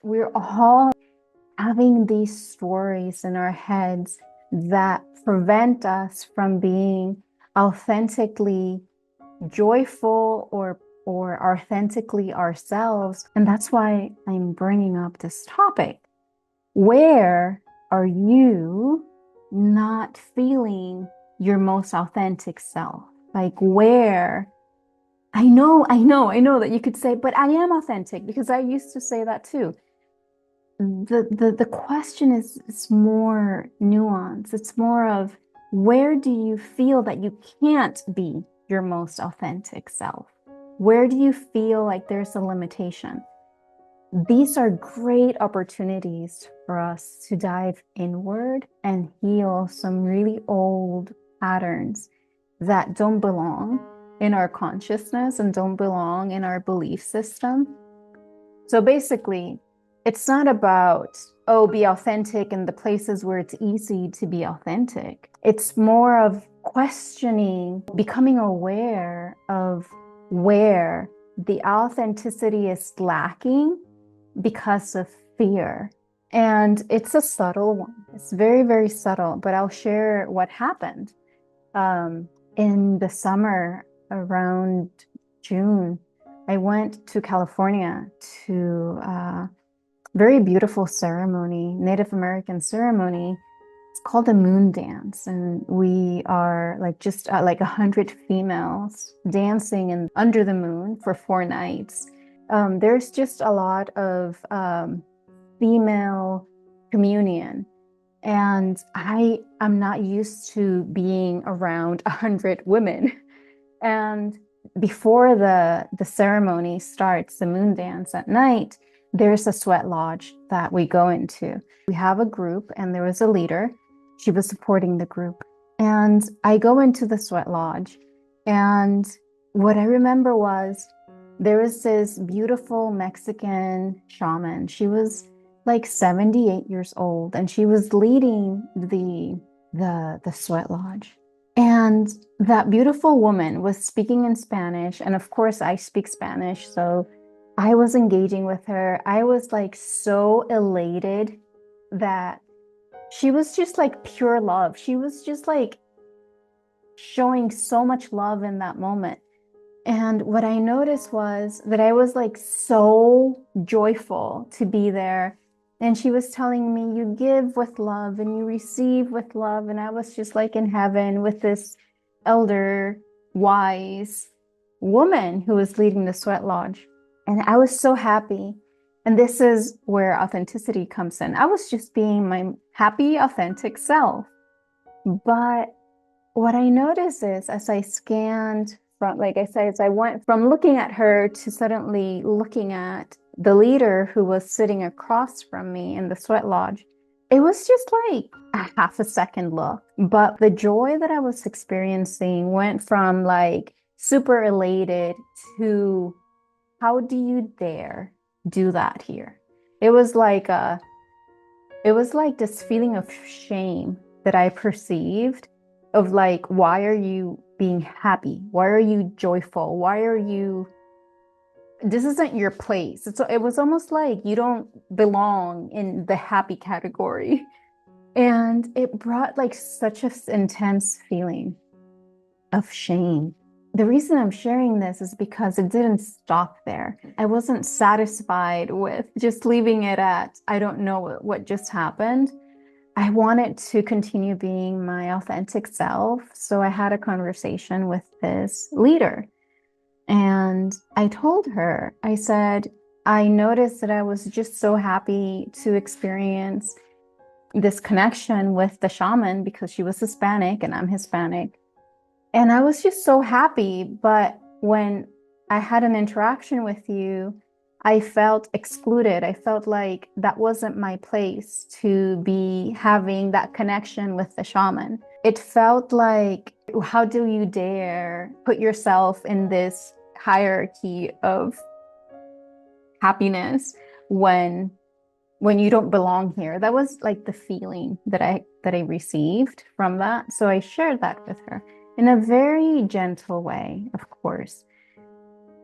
We're all having these stories in our heads that prevent us from being authentically joyful or authentically ourselves. And that's why I'm bringing up this topic. Where are you not feeling your most authentic self? Like where I know that you could say, but I am authentic because I used to say that too. The question is more nuanced. It's more of where do you feel that you can't be your most authentic self? Where do you feel like there's a limitation? These are great opportunities for us to dive inward and heal some really old patterns that don't belong in our consciousness and don't belong in our belief system. So basically, it's not about, oh, be authentic in the places where it's easy to be authentic. It's more of questioning, becoming aware of where the authenticity is lacking because of fear. And it's a subtle one. It's very, very subtle, but I'll share what happened. In the summer around June, I went to California to a very beautiful ceremony, Native American ceremony. It's called a moon dance, and we are like just like 100 females dancing under the moon for 4 nights. There's just a lot of female communion, and I'm not used to being around 100 women. And before the ceremony starts, the moon dance at night, there's a sweat lodge that we go into. We have a group, and there was a leader. She was supporting the group. And I go into the sweat lodge, and what I remember was there was this beautiful Mexican shaman. She was like 78 years old, and she was leading the sweat lodge. And that beautiful woman was speaking in Spanish. And of course, I speak Spanish. So I was engaging with her. I was like so elated that she was just like pure love. She was just like showing so much love in that moment. And what I noticed was that I was like so joyful to be there. And she was telling me, you give with love and you receive with love. And I was just like in heaven with this elder, wise woman who was leading the sweat lodge. And I was so happy. And this is where authenticity comes in. I was just being my happy, authentic self. But what I noticed is as I scanned from, like I said, as I went from looking at her to suddenly looking at the leader who was sitting across from me in the sweat lodge, it was just like a half a second look. But the joy that I was experiencing went from like super elated to how do you dare do that here? It was like this feeling of shame that I perceived of like, why are you being happy? Why are you joyful? Why are you, this isn't your place. It was almost like you don't belong in the happy category. And it brought like such an intense feeling of shame. The reason I'm sharing this is because it didn't stop there. I wasn't satisfied with just leaving it at, I don't know what just happened. I wanted to continue being my authentic self. So I had a conversation with this leader. And I told her, I said, I noticed that I was just so happy to experience this connection with the shaman because she was Hispanic and I'm Hispanic. And I was just so happy. But when I had an interaction with you, I felt excluded. I felt like that wasn't my place to be having that connection with the shaman. It felt like, how do you dare put yourself in this hierarchy of happiness when you don't belong here? That was like the feeling that I received from that. So I shared that with her in a very gentle way, of course.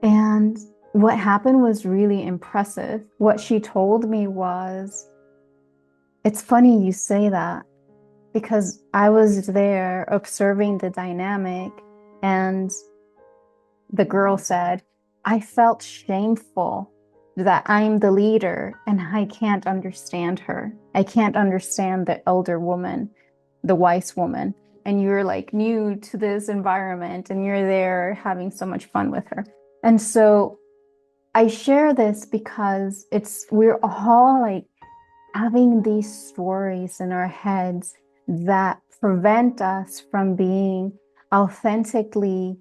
And what happened was really impressive. What she told me was, it's funny you say that because I was there observing the dynamic, and the girl said, I felt shameful that I'm the leader and I can't understand her. I can't understand the elder woman, the wise woman. And you're like new to this environment and you're there having so much fun with her. And so I share this because we're all like having these stories in our heads that prevent us from being authentically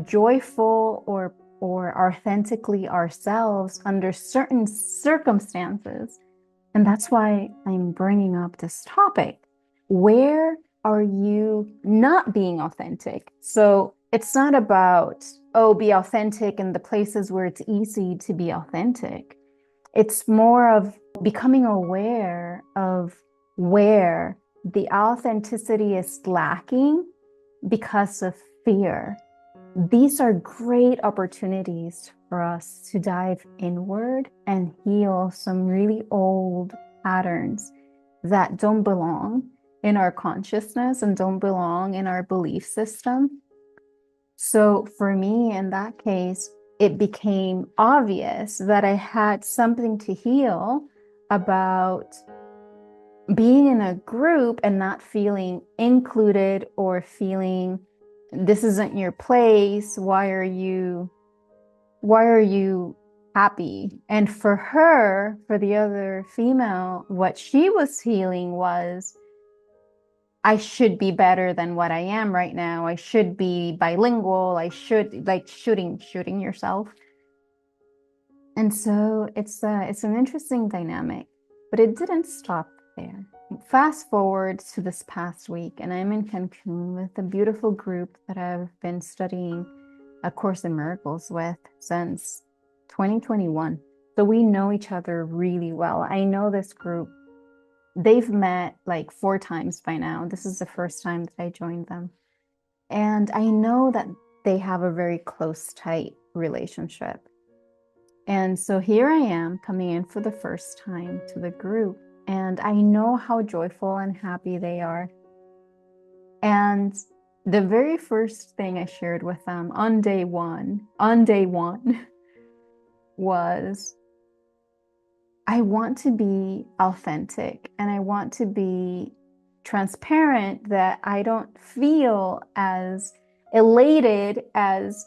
joyful or authentically ourselves under certain circumstances. And that's why I'm bringing up this topic. Where are you not being authentic? So it's not about, oh, be authentic in the places where it's easy to be authentic. It's more of becoming aware of where the authenticity is lacking because of fear. These are great opportunities for us to dive inward and heal some really old patterns that don't belong in our consciousness and don't belong in our belief system. So for me, in that case, it became obvious that I had something to heal about being in a group and not feeling included or feeling this isn't your place. Why are you happy? And for her, for the other female, what she was healing was, I should be better than what I am right now. I should be bilingual. I should, like, shooting yourself. And so it's an interesting dynamic, but it didn't stop there. Fast forward to this past week, and I'm in Cancun with a beautiful group that I've been studying A Course in Miracles with since 2021. So we know each other really well. I know this group. They've met like 4 times by now. This is the first time that I joined them. And I know that they have a very close, tight relationship. And so here I am coming in for the first time to the group, and I know how joyful and happy they are. And the very first thing I shared with them on day one was, I want to be authentic and I want to be transparent that I don't feel as elated as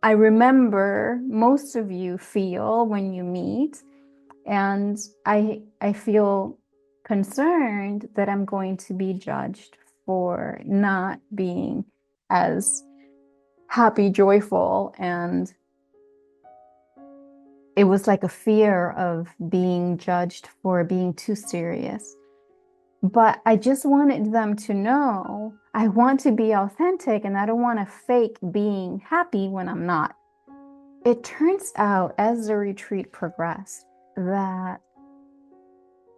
I remember most of you feel when you meet. And I feel concerned that I'm going to be judged for not being as happy, joyful, and it was like a fear of being judged for being too serious. But I just wanted them to know I want to be authentic and I don't want to fake being happy when I'm not. It turns out as the retreat progressed that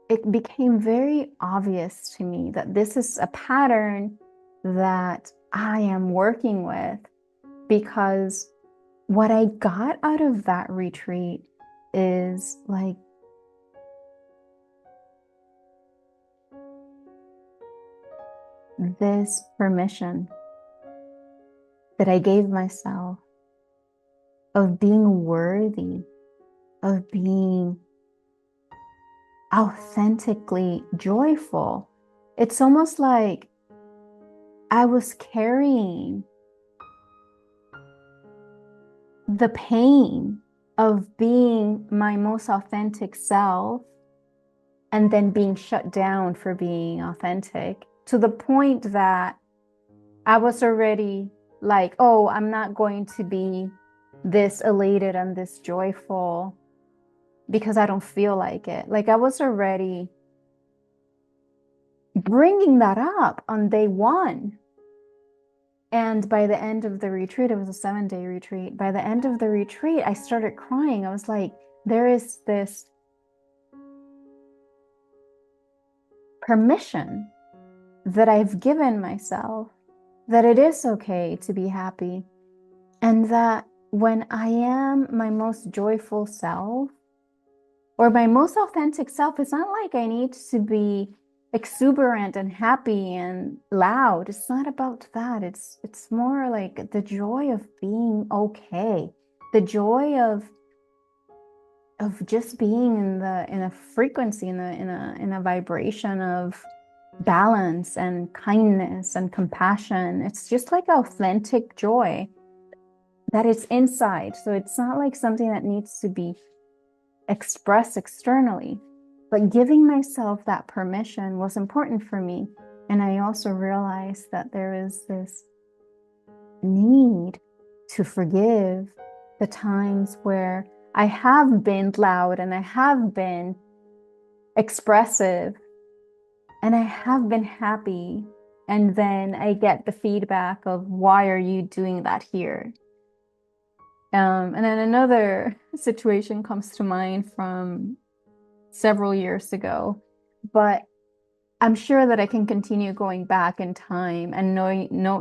it became very obvious to me that this is a pattern that I am working with, because what I got out of that retreat is like this permission that I gave myself of being worthy, of being authentically joyful. It's almost like I was carrying the pain of being my most authentic self and then being shut down for being authentic, to the point that I was already like, oh, I'm not going to be this elated and this joyful because I don't feel like it. Like I was already bringing that up on day one. And by the end of the retreat, it was a 7-day retreat. By the end of the retreat, I started crying. I was like, there is this permission that I've given myself that it is okay to be happy, and that when I am my most joyful self or my most authentic self, it's not like I need to be exuberant and happy and loud. It's not about that. It's more like the joy of being okay, the joy of just being in a frequency, in a vibration of balance and kindness and compassion. It's just like authentic joy that is inside. So it's not like something that needs to be expressed externally, but giving myself that permission was important for me. And I also realized that there is this need to forgive the times where I have been loud and I have been expressive and I have been happy. And then I get the feedback of, why are you doing that here? And then another situation comes to mind from several years ago, but I'm sure that I can continue going back in time and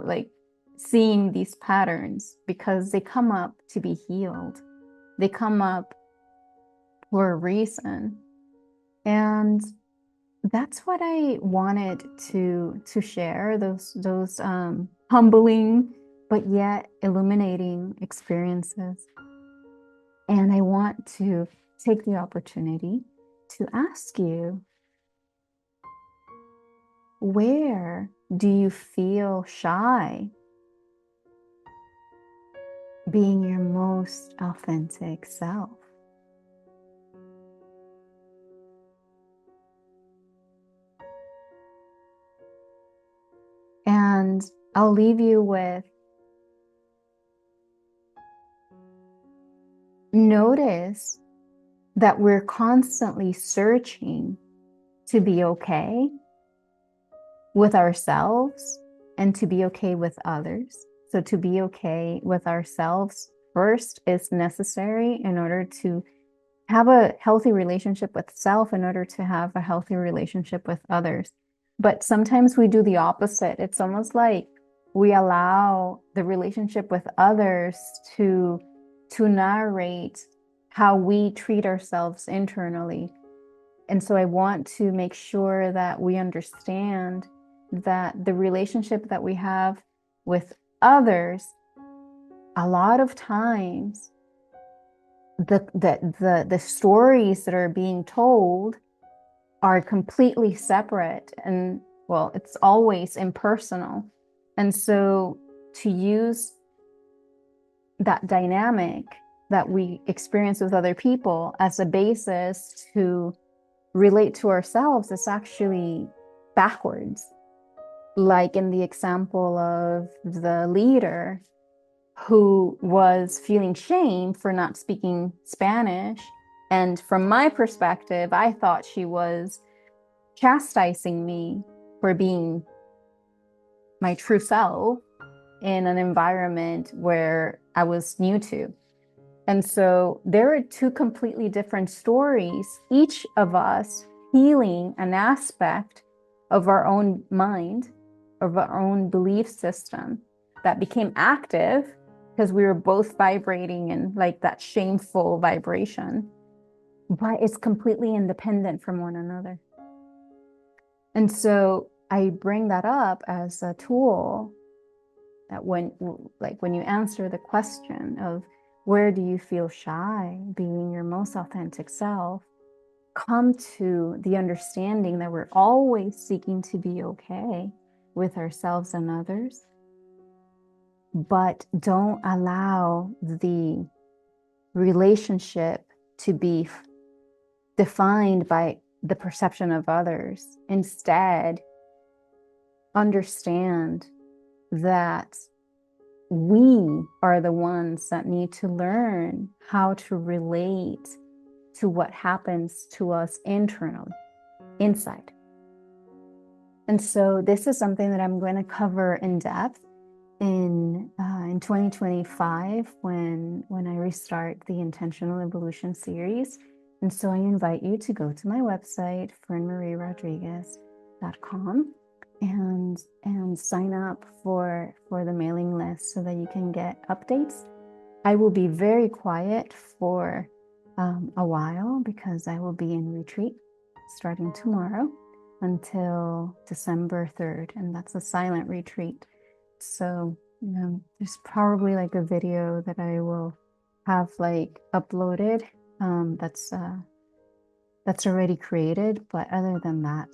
like seeing these patterns because they come up to be healed. They come up for a reason. And that's what I wanted to share, those humbling but yet illuminating experiences. And I want to take the opportunity to ask you, where do you feel shy being your most authentic self? And I'll leave you with, notice that we're constantly searching to be okay with ourselves and to be okay with others. So to be okay with ourselves first is necessary in order to have a healthy relationship with self, in order to have a healthy relationship with others. But sometimes we do the opposite. It's almost like we allow the relationship with others to narrate how we treat ourselves internally. And so I want to make sure that we understand that the relationship that we have with others, a lot of times, the stories that are being told are completely separate, and well, it's always impersonal. And so to use that dynamic that we experience with other people as a basis to relate to ourselves is actually backwards. Like in the example of the leader who was feeling shame for not speaking Spanish. And from my perspective, I thought she was chastising me for being my true self in an environment where I was new to. And so there are two completely different stories, each of us healing an aspect of our own mind, of our own belief system that became active because we were both vibrating in like that shameful vibration, but it's completely independent from one another. And so I bring that up as a tool that when you answer the question of, where do you feel shy being your most authentic self, come to the understanding that we're always seeking to be okay with ourselves and others, but don't allow the relationship to be defined by the perception of others. Instead, understand that we are the ones that need to learn how to relate to what happens to us internally, inside. And so this is something that I'm going to cover in depth in 2025 when I restart the Intentional Evolution series. And so I invite you to go to my website, fernmarierodriguez.com, and sign up for the mailing list so that you can get updates I will be very quiet for a while because I will be in retreat starting tomorrow until December 3rd, and that's a silent retreat. So, there's probably like a video that I will have like uploaded that's already created, but other than that,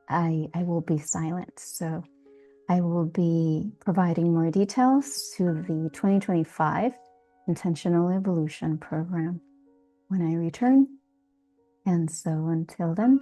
I will be silent. So I will be providing more details to the 2025 Intentional Evolution program when I return. And so until then,